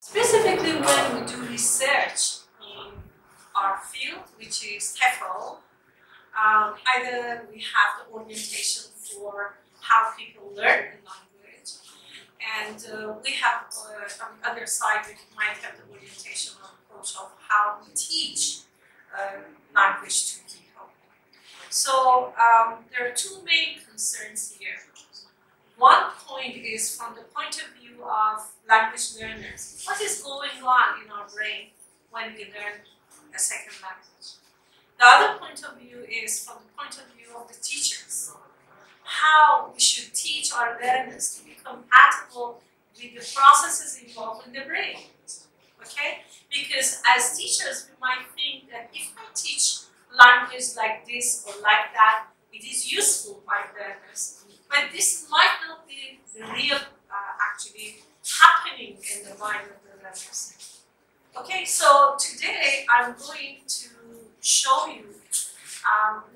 Specifically when we do research in our field, which is TEFL, either we have the orientation for how people learn a language, and we have on the other side we might have the orientation approach of how we teach language to people. So there are two main concerns here. One point is from the point of view of language learners. What is going on in our brain when we learn a second language? The other point of view is from the point of view of the teachers. How we should teach our learners to be compatible with the processes involved in the brain. Okay? Because as teachers, we might think that if I teach language like this or like that, it is useful for my learners. But this might not be the real, actually, happening in the mind of the learners. Okay, so today I'm going to show you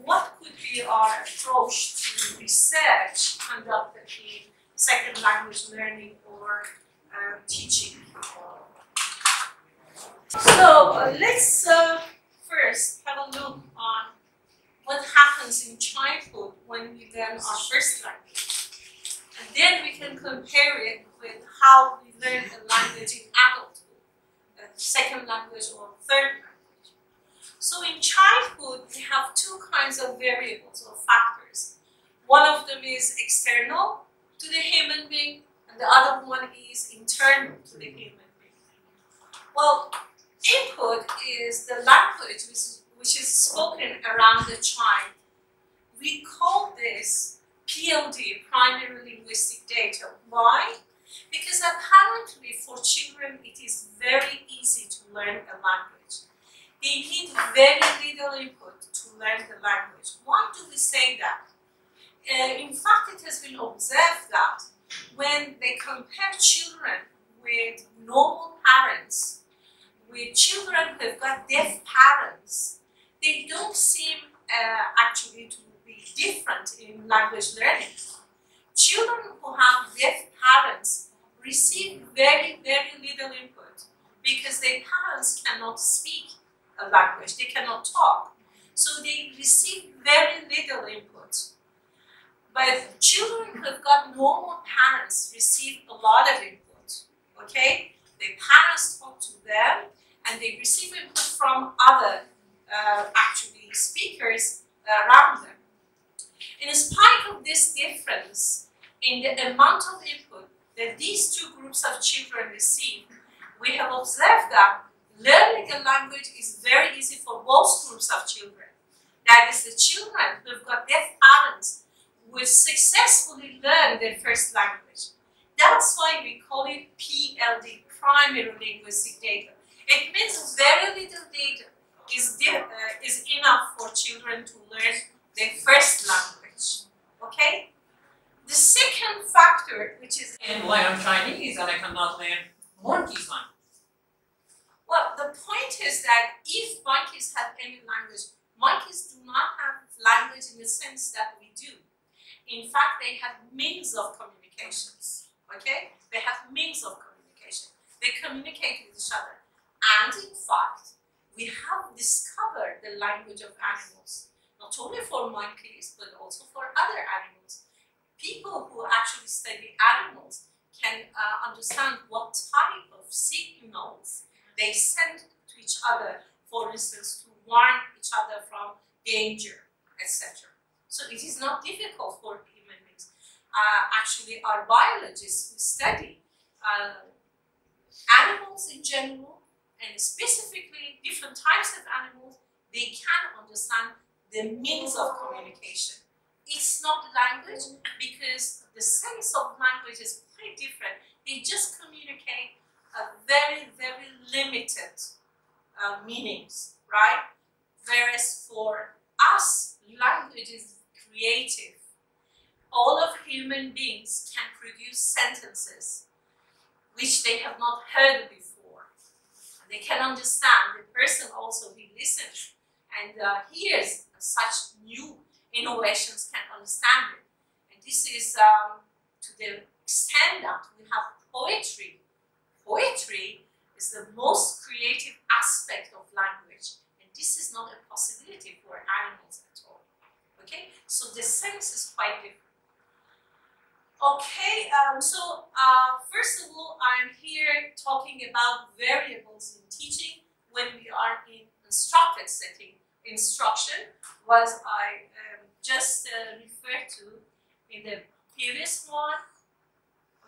what could be our approach to research conducted in second language learning or teaching. So let's first have a look on what happens in childhood when we learn our first language. And then we can compare it with how we learn a language in adulthood, a second language or third language. So in childhood, we have two kinds of variables or factors. One of them is external to the human being, and the other one is internal to the human being. Well, input is the language which is spoken around the child. We call this PLD, primary linguistic data. Why? Because apparently for children it is very easy to learn a language. They need very little input to learn the language. Why do we say that? In fact, it has been observed that when they compare children with normal parents, with children who have got deaf parents, they don't seem actually to be different in language learning. Children who have deaf parents receive very, very little input because their parents cannot speak a language, they cannot talk. So they receive very little input. But children who have got normal parents receive a lot of input. Okay? Their parents talk to them and they receive input from other actually speakers around them. In spite of this difference in the amount of input that these two groups of children receive, we have observed that learning a language is very easy for both groups of children. That is, the children who have got deaf parents will successfully learn their first language. That's why we call it PLD, primary linguistic data. It means very little data is enough for children to learn their first language. Okay? The second factor, which is why I'm Chinese and I cannot learn monkey's language. Well, the point is that if monkeys have any language, monkeys do not have language in the sense that we do. In fact, they have means of communications. Okay? They have means of communication. They communicate with each other. And in fact, we have discovered the language of animals, not only for monkeys, but also for other animals. People who actually study animals can understand what type of signals they send to each other, for instance, to warn each other from danger, etc. So it is not difficult for human beings. Actually, our biologists who study animals in general, and specifically different types of animals, they can understand the means of communication. It's not language because the sense of language is quite different. They just communicate a very, very limited meanings, right? Whereas for us, language is creative. All of human beings can produce sentences which they have not heard before. They can understand. The person also who listens and hears such new innovations can understand it. And this is to the extent that we have poetry. Poetry is the most creative aspect of language, and this is not a possibility for animals at all. Okay, so the sense is quite different. Okay, first of all, I'm here talking about variables in teaching when we are in instructed setting. Instruction was I just referred to in the previous one.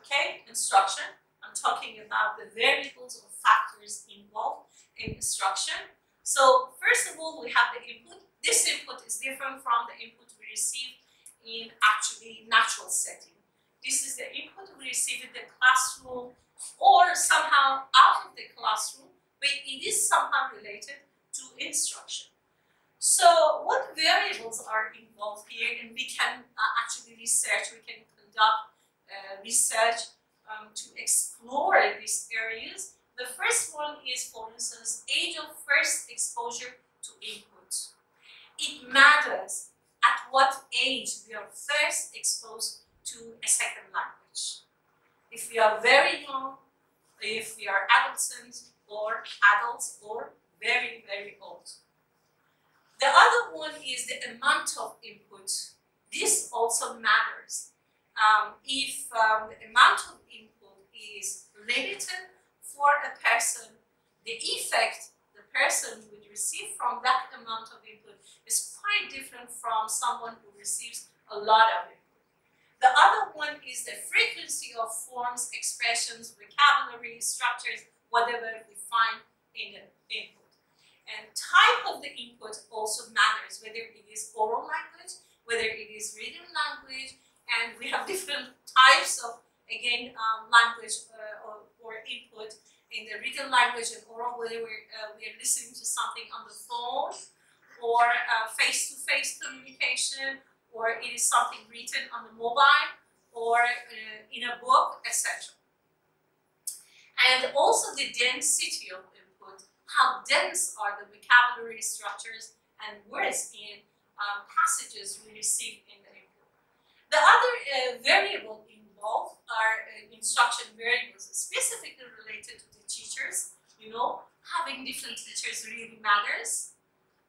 Okay, instruction. I'm talking about the variables or factors involved in instruction. So first of all, we have the input. This input is different from the input we receive in actually natural setting. This is the input we receive in the classroom or somehow out of the classroom, but it is somehow related to instruction. So what variables are involved here, and we can actually research, we can conduct research to explore these areas. The first one is, for instance, age of first exposure to input. It matters at what age we are first exposed to a second language. If we are very young, if we are adolescents or adults or very, very old. The other one is the amount of input. This also matters. If the amount of input is limited for a person, the effect the person would receive from that amount of input is quite different from someone who receives a lot of input. The other one is the frequency of forms, expressions, vocabulary, structures, whatever we find in the input. And type of the input also matters, whether it is oral language, whether it is written language, and we have different types of, again, language or input in the written language and oral, whether we are listening to something on the phone or face-to-face communication, or it is something written on the mobile or in a book, etc. And also the density of input, how dense are the vocabulary structures and words in passages we receive in the input. The other variable involved are instruction variables, specifically related to the teachers. You know, having different teachers really matters.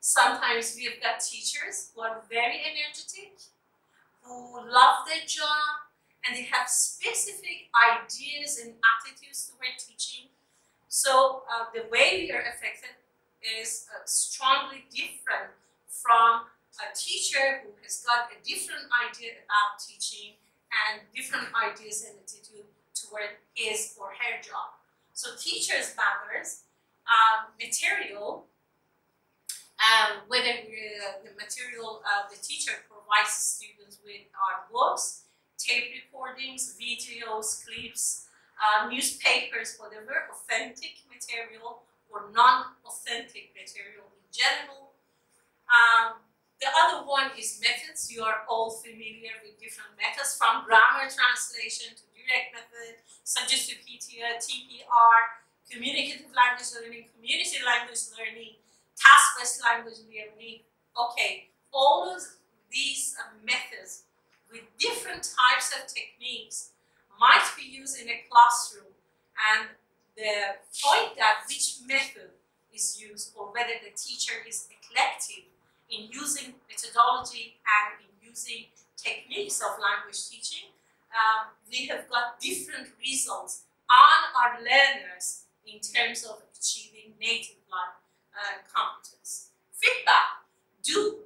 Sometimes we have got teachers who are very energetic, who love their job, and they have specific ideas and attitudes toward teaching. So the way we are affected is strongly different from a teacher who has got a different idea about teaching and different ideas and attitude toward his or her job. So teachers matters, material, whether the material the teacher provides students with are books, tape recordings, videos, clips, newspapers, whatever, authentic material or non-authentic material in general. The other one is methods. You are all familiar with different methods, from grammar translation to direct method, suggestive TPR, communicative language learning, community language learning, task-based language learning. Okay, all of these methods with different types of techniques might be used in a classroom, and the point that which method is used or whether the teacher is eclectic in using methodology and in using techniques of language teaching, we have got different results on our learners in terms of achieving native competence. Feedback. Do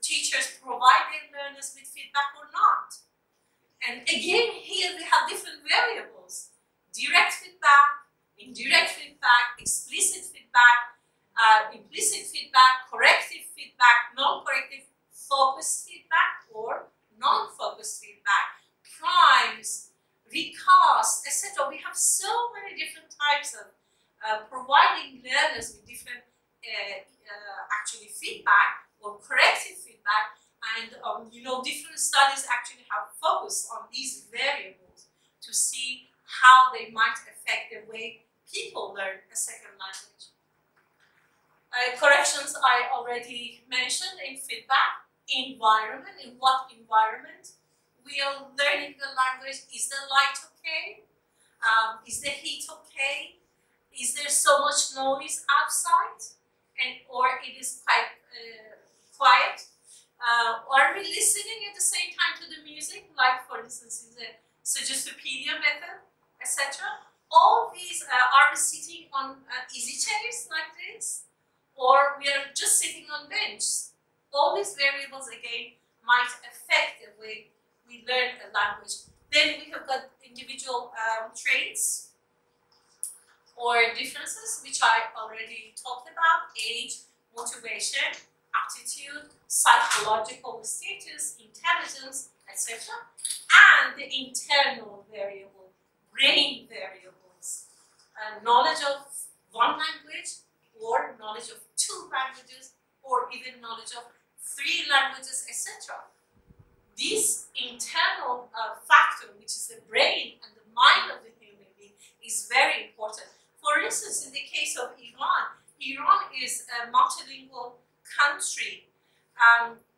teachers provide their learners with feedback or not? And again, here we have different variables. Direct feedback, indirect feedback, explicit feedback, implicit feedback, corrective feedback, non-corrective, focused feedback, or non-focused feedback, primes, recast, etc. We have so many different types of providing learners with different actually feedback or corrective feedback, and you know, different studies actually have focused on these variables to see how they might affect the way people learn a second language. Corrections I already mentioned in feedback. Environment, in what environment we are learning the language. Is the light okay? Is the heat okay? Is there so much noise outside, or it is quite quiet? Are we listening at the same time to the music, like for instance in the Suggestion method, etc.? All these are we sitting on easy chairs like this, or we are just sitting on bench? All these variables again might affect the way we learn a language. Then we have got individual traits or differences, which I already talked about: age, motivation, aptitude, psychological status, intelligence, etc. And the internal variable, brain variables, knowledge of one language, or knowledge of two languages, or even knowledge of 3 languages, etc. This internal factor, which is the brain and the mind of the human being, is very important. For instance, in the case of Iran, Iran is a multilingual country.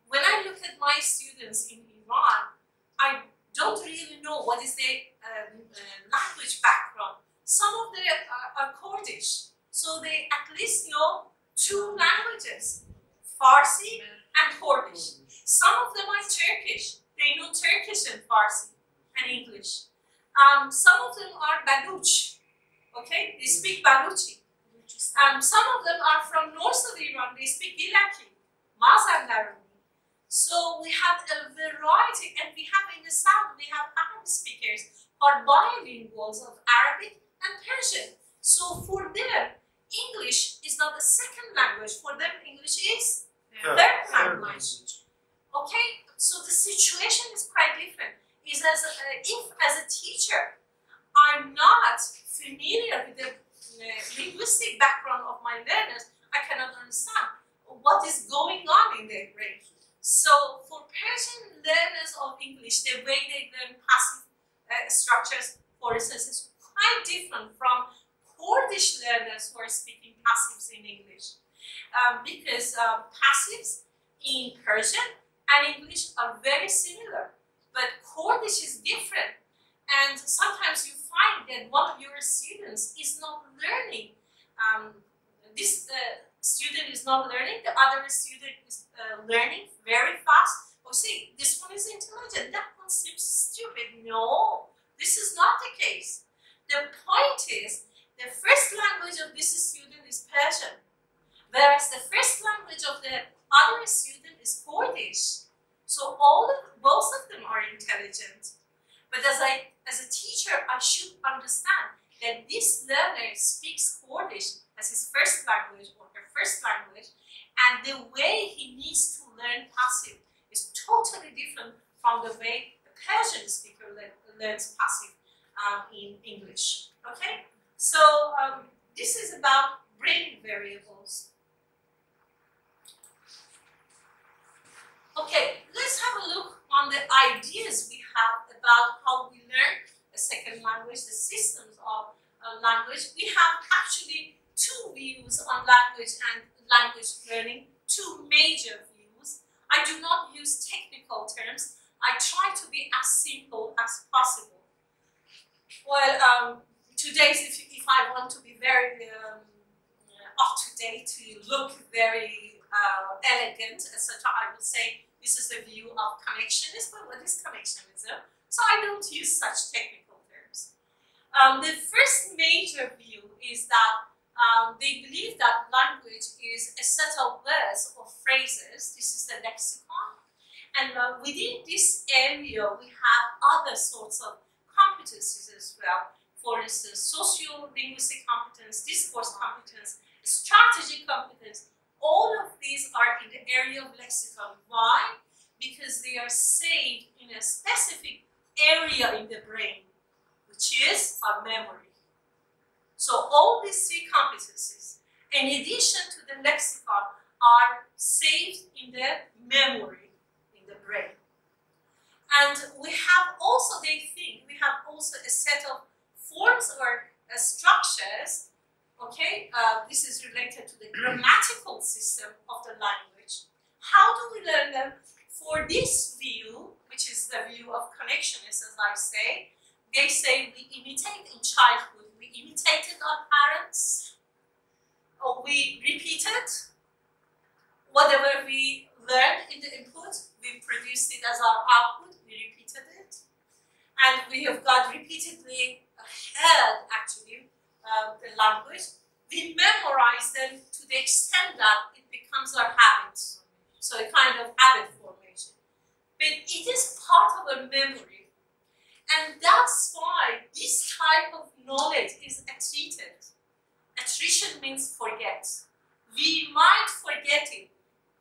When I look at my students in Iran, I don't really know what is their language background. Some of them are Kurdish, so they at least know 2 languages, Farsi and Kurdish. Some of them are Turkish. They know Turkish and Farsi and English. Some of them are Baluch. Okay, they speak Baluchi. Some of them are from north of Iran. They speak Gilaki, Mazandarani. So we have a variety, and we have in the south, we have Arab speakers who are bilinguals of Arabic and Persian. So for them, English is not a second language. For them, English is third language. Okay, so the situation is quite different. Is if as a teacher, I'm not familiar with the linguistic background of my learners, I cannot understand what is going on in their brain. So for Persian learners of English, the way they learn passive structures, for instance, is quite different from Kurdish learners who are speaking passives in English. Because passives in Persian and English are very similar, but Kurdish is different. And sometimes you find that one of your students is not learning. This student is not learning, the other student is learning very fast. Oh, see, this one is intelligent, that one seems stupid. No, this is not the case. The point is, the first language of this student is Persian, whereas the first language of the other student is Kurdish. So both of them are intelligent. But as a teacher, I should understand that this learner speaks Kurdish as his first language or her first language, and the way he needs to learn passive is totally different from the way the Persian speaker learns passive in English. Okay, so this is about brain variables. Okay, let's have a look on the ideas we have about how we learn a second language, the systems of language. We have actually 2 views on language and language learning, 2 major views. I do not use technical terms. I try to be as simple as possible. Well, today, if I want to be very up to date, to look very elegant, etc., I would say this is a view of connectionism. What is connectionism? So I don't use such technical terms. The first major view is that they believe that language is a set of words or phrases. This is the lexicon. And within this area, we have other sorts of competencies as well. For instance, socio-linguistic competence, discourse competence, strategy competence. All of these are in the area of lexicon. Why? Because they are saved in a specific area in the brain, which is our memory. So all these 3 competencies, in addition to the lexicon, are saved in the memory in the brain. And we have also, they think, we have also a set of forms or structures. Okay, this is related to the grammatical system of the language. How do we learn them? For this view, which is the view of connectionists, as I say, they say we imitate in childhood, we imitated our parents, or we repeated whatever we learned in the input, we produced it as our output, we repeated it. And we have got repeatedly heard, actually, the language. We memorize them to the extent that it becomes our habit. So a kind of habit formation. But it is part of our memory. And that's why this type of knowledge is attrited. Attrition means forget. We might forget it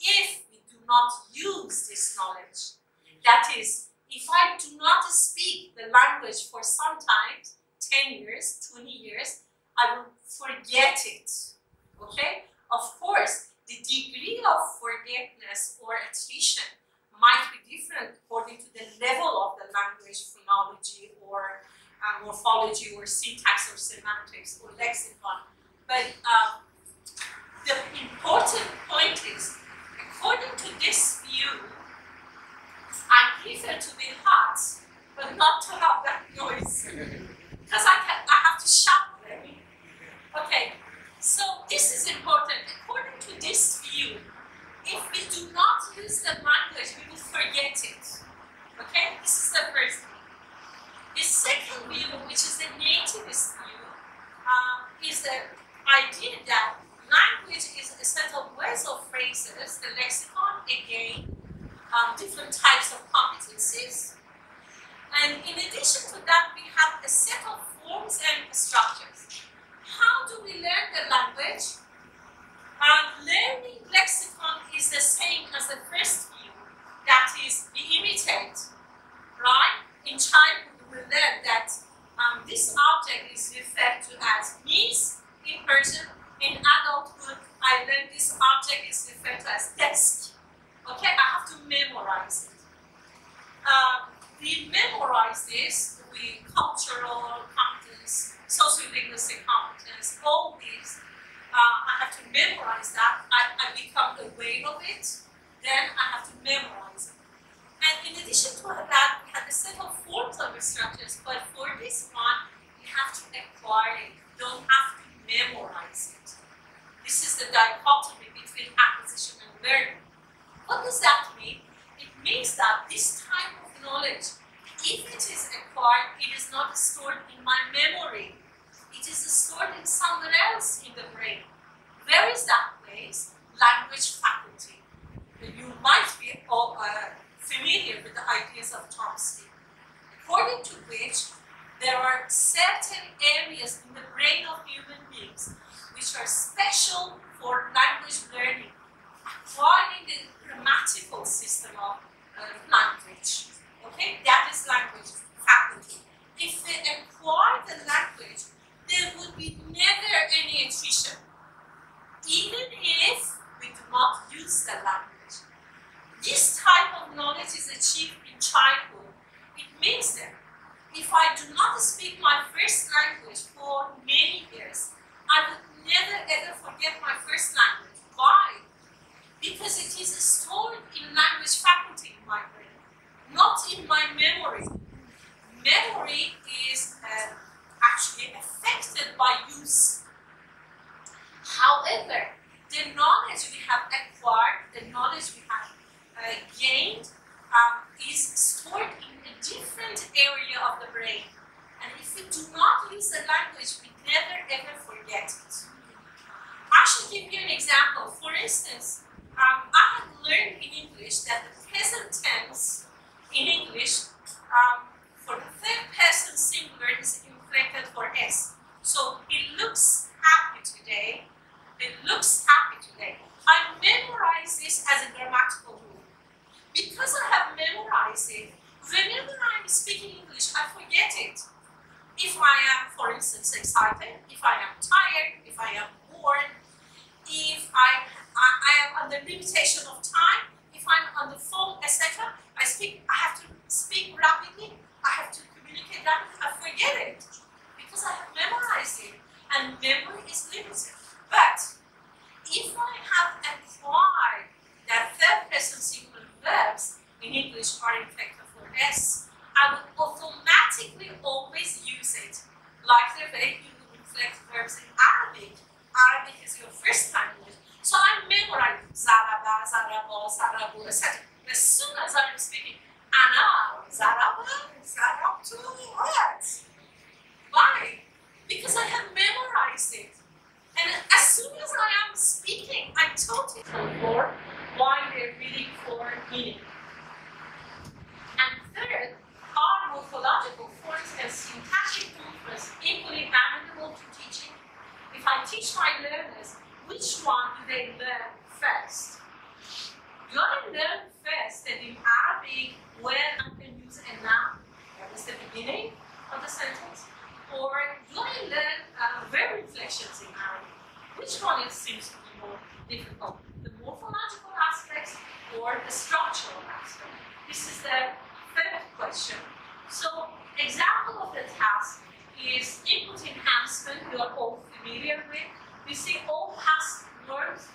if we do not use this knowledge. That is, if I do not speak the language for sometimes 10 years, 20 years, I will forget it. Okay? Of course, the degree of forgetfulness or attrition might be different according to the level of the language, phonology, or morphology, or syntax, or semantics, or lexicon. But the important point is, according to this view, I prefer to be hot, but not to have that noise. Because I have to shout them. Okay, so this is important. According to this view, if we do not use the language, we will forget it. Okay, this is the first thing. The second view, which is the nativist view, is the idea that language is a set of words or phrases, the lexicon, again, different types of competencies. And in addition to that, we have a set of forms and structures. How do we learn the language? Learning lexicon is the same as the first view. That is, we imitate, right? In childhood, we learn that this object is referred to as means in Persian. In adulthood, I learned this object is referred to as desk. Okay, I have to memorize it. We memorize this with cultural competence, socio-linguistic competence, all these. I have to memorize that. I become aware of it, then I have to memorize it. And in addition to that, we have a set of forms of structures, but for this one, you have to acquire it. You don't have to memorize it. This is the dichotomy between acquisition and learning. What does that mean? It means that this type of knowledge, if it is acquired, it is not stored in my memory. It is stored in somewhere else in the brain. Where is that place? Language faculty. You might be familiar with the ideas of Chomsky, according to which there are certain areas in the brain of human beings which are special for language learning, acquiring the grammatical system of language. Okay, that is language faculty. If they acquire the language, there would be never any attrition, even if we do not use the language. This type of knowledge is achieved in childhood. It means that if I do not speak my first language for many years, I would never ever forget my first language. Why? Because it is stored in language faculty in my brain, not in my memory. Memory is actually affected by use. However, the knowledge we have acquired, the knowledge we have gained, is stored in a different area of the brain. And if we do not use the language, we never ever forget it. I should give you an example. For instance, I have learned in English that the present tense in English for the third person singular is inflected for S. So he looks happy today. It looks happy today. I memorize this as a grammatical rule. Because I have memorized it, whenever I'm speaking English, I forget it. If I am, for instance, excited, if I am tired, if I am bored, if I am under limitation of time, if I'm on the phone, etc., I have to speak rapidly, I have to communicate rapidly, I forget it because I have memorized it, and memory is limited. But if I have acquired that third person singular verbs in English are inflected for S, I would automatically always use it, like the way you would reflect verbs in Arabic. Arabic is your first language. So I memorize zaraba, zaraba, zarabu, etc. As soon as I'm speaking, ana, zaraba, zarabtu, what? Why? Because I have memorized it. And as soon as I am speaking, I totally for why they're really for meaning. And third, are morphological forms and syntactic movements equally amenable to teaching? If I teach my learners, which one do they learn first? Do I learn first that in Arabic, when I can use a noun, that is the beginning of the sentence? Or do I learn verb inflections in Arabic? Which one seems to be more difficult? The morphological aspects or the structural aspect? This is the third question. So, example of the task is input enhancement. You are all familiar with. We see all past verbs,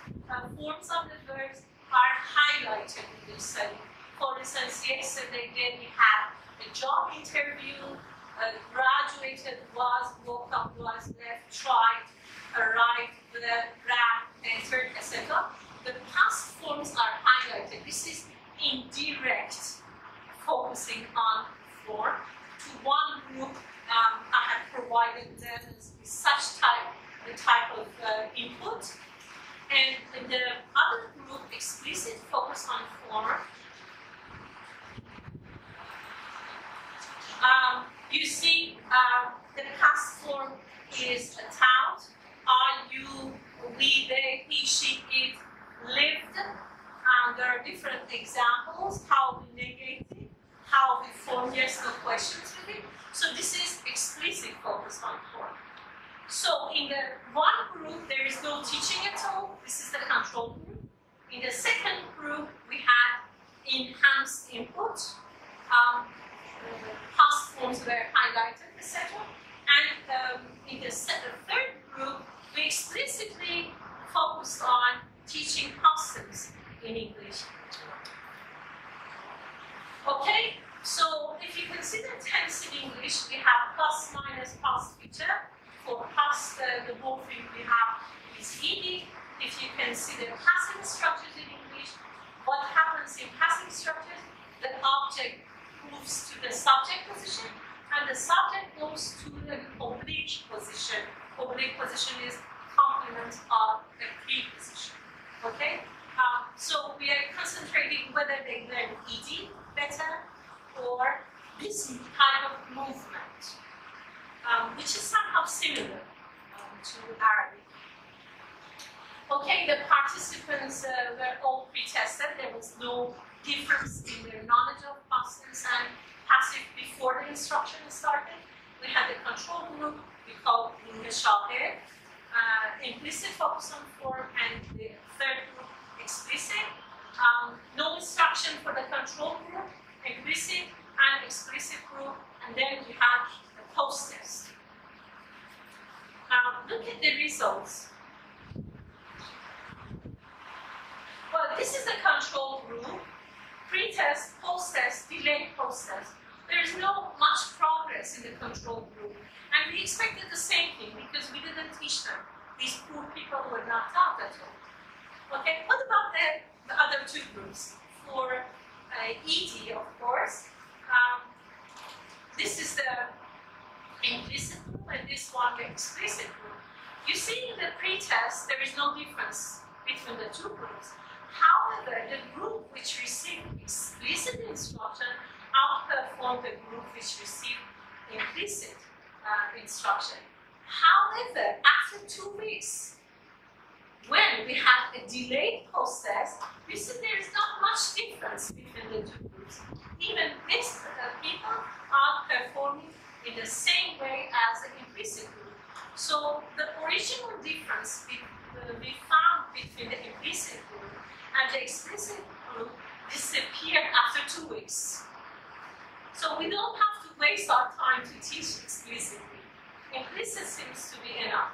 forms of the verbs are highlighted in this study. For instance, yesterday we had a job interview, graduated, was, woke up, was, left, tried, arrived, ran, entered, etc. The past forms are highlighted. This is indirect focusing on form. To one group, I have provided them with such type of input, and in the other group, explicit focus on form. You see, the past form is a tout. Are you, we, they, he, she, it, lived. There are different examples, how we negate it, how we form yes, no questions with it. So this is explicit focus on form. So in the one group, there is no teaching at all. This is the control group. In the second group, we had enhanced input. Past forms were highlighted, etc. And in the third group, we explicitly focused on teaching customs in English. Okay, so if you consider tense in English, we have plus, minus, past future. For past, the morpheme we have is ed. If you consider passive structures in English, what happens in passive structures? The object moves to the subject position, and the subject goes to the oblique position. Oblique position is complement of a preposition. Okay? So we are concentrating whether they learn ed better or this kind of movement, which is somehow similar to Arabic. Okay, the participants were all pre-tested. There was no difference in their knowledge of past tense and passive before the instruction started. We had the control group, we called Meshahir, implicit focus on form, and the third group, explicit. No instruction for the control group, implicit and explicit group, and then we have the post-test. Look at the results. Well, this is the control group. Pre-test, post-test, delayed post-test. There is no much progress in the control group. And we expected the same thing because we didn't teach them. These poor people were not taught at all. Okay, what about the other two groups? For ED, of course, this is the implicit group and this one the explicit group. You see in the pre-test, there is no difference between the two groups. However, the group which received explicit instruction outperformed the group which received implicit instruction. However, after 2 weeks, when we have a delayed post-test, we see there is not much difference between the two groups. Even these people are performing in the same way as the implicit group. So the original difference we found between the implicit group and the explicit group disappeared after 2 weeks. So we don't have to waste our time to teach explicitly. Implicit seems to be enough.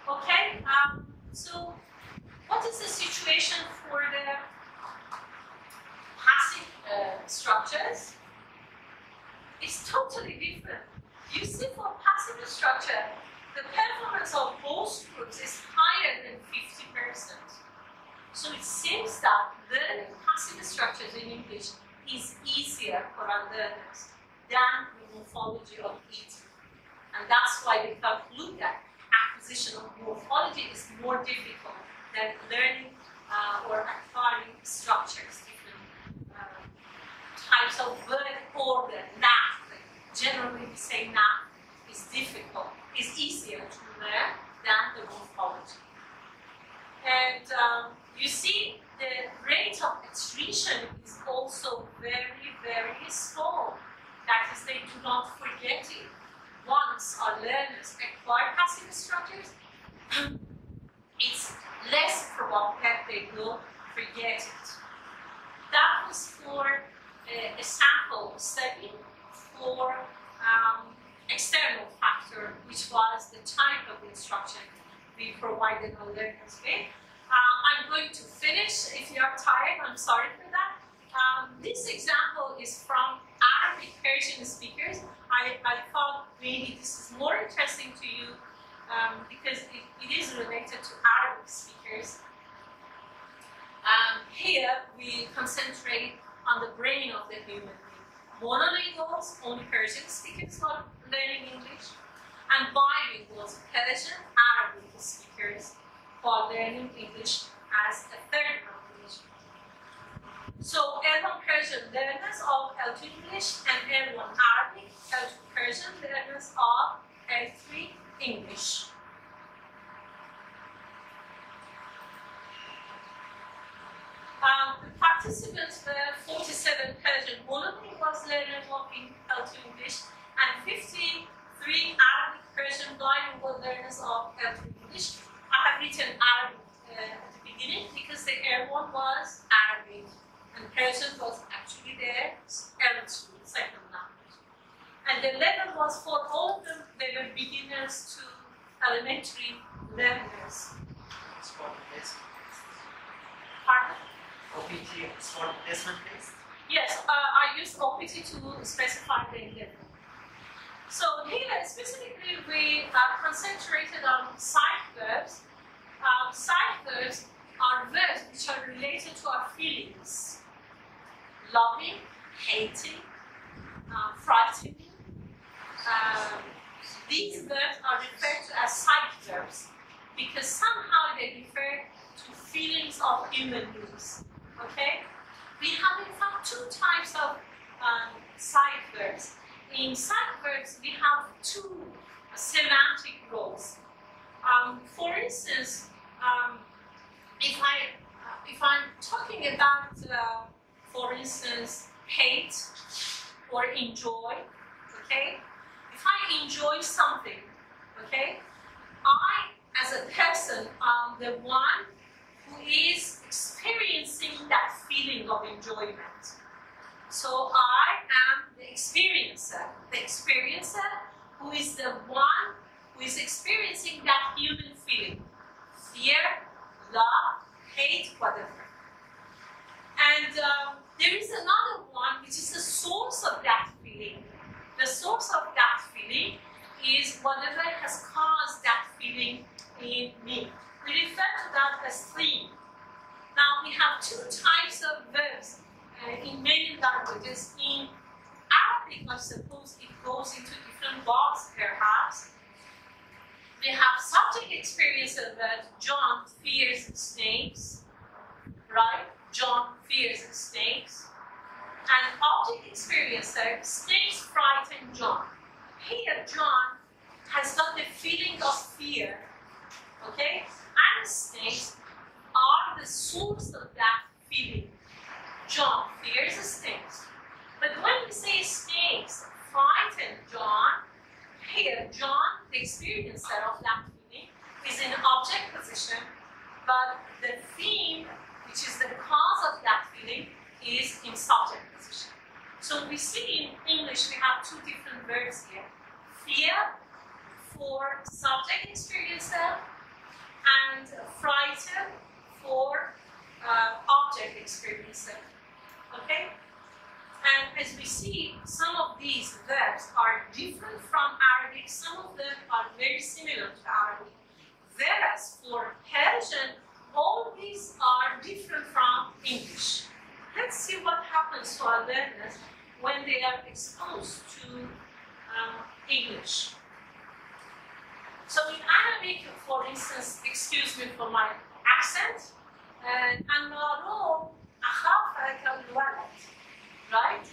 Okay, so what is the situation for the passive structures? It's totally different. You see for passive structure, the performance of both groups is higher than 50%. So it seems that learning passive structures in English is easier for our learners than the morphology of eating. And that's why they conclude that acquisition of morphology is more difficult than learning or acquiring structures, different types of word order, math. Generally, we say math is difficult, is easier to learn than the morphology. And you see, the rate of attrition is also very, very small. That is, they do not forget it. Once our learners acquire passive structures, it's less probable that they will forget it. That was for a sample study for external factor, which was the type of instruction we provided our learners with. I'm going to finish. If you are tired, I'm sorry for that. This example is from Arabic Persian speakers. I thought maybe this is more interesting to you because it is related to Arabic speakers. Here we concentrate on the brain of the human being. Monolinguals, only Persian speakers were learning English, and bilinguals, Persian, Arabic speakers, for learning English as a third language. So L1 Persian learners of L2 English and L1 Arabic, L2 Persian learners of L3 English. The participants were 47 Persian monolinguals learners of L2 English and 53 Arabic Persian bilingual learners of L2 English. I have written Arabic at the beginning because the L1 was Arabic and Persian was actually their L2, second language. And the level was for all of them, they were beginners to elementary learners. Pardon? OPT is for placement based? Yes, I used OPT to specify the level. So here specifically we concentrated on side verbs. Side verbs are verbs which are related to our feelings. Loving, hating, frightening. These verbs are referred to as side verbs because somehow they refer to feelings of human beings. Okay? We have in fact two types of side verbs. In side verbs, we have two semantic roles. For instance, if I'm talking about, for instance, hate or enjoy, okay? If I enjoy something, okay, I, as a person, am the one who is experiencing that feeling of enjoyment. So I am the experiencer who is the one who is experiencing that human feeling. Fear, love, hate, whatever. And there is another one which is the source of that feeling. The source of that feeling is whatever has caused that feeling in me. We refer to that as theme. Now we have two types of verbs in many languages. In Arabic, I suppose it goes into different boxes perhaps. We have subject experiencer verb, John fears snakes, right? John fears snakes. And object experiencer, snakes frighten John. Here, John has got the feeling of fear, okay? And snakes are the source of that feeling. John fears snakes. But when we say snakes frighten John, here John, the experiencer of that feeling, is in object position, but the theme, which is the cause of that feeling, is in subject position. So we see in English we have two different verbs here. Fear for subject experiencer and frighten for object experiencer. Okay? And as we see, some of these verbs are different from Arabic, some of them are very similar to Arabic. Whereas for Persian, all these are different from English. Let's see what happens to our learners when they are exposed to English. So in Arabic, for instance, excuse me for my accent, النار أخافك الولد, right?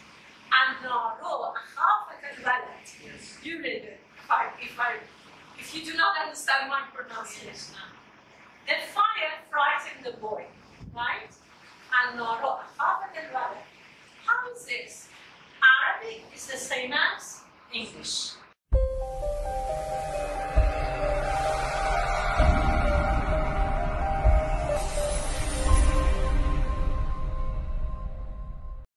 النار أخافك الولد. You read it. If you do not understand my pronunciation. The fire frightened the boy, right? النار أخافك الولد. How is this? Arabic is the same as English.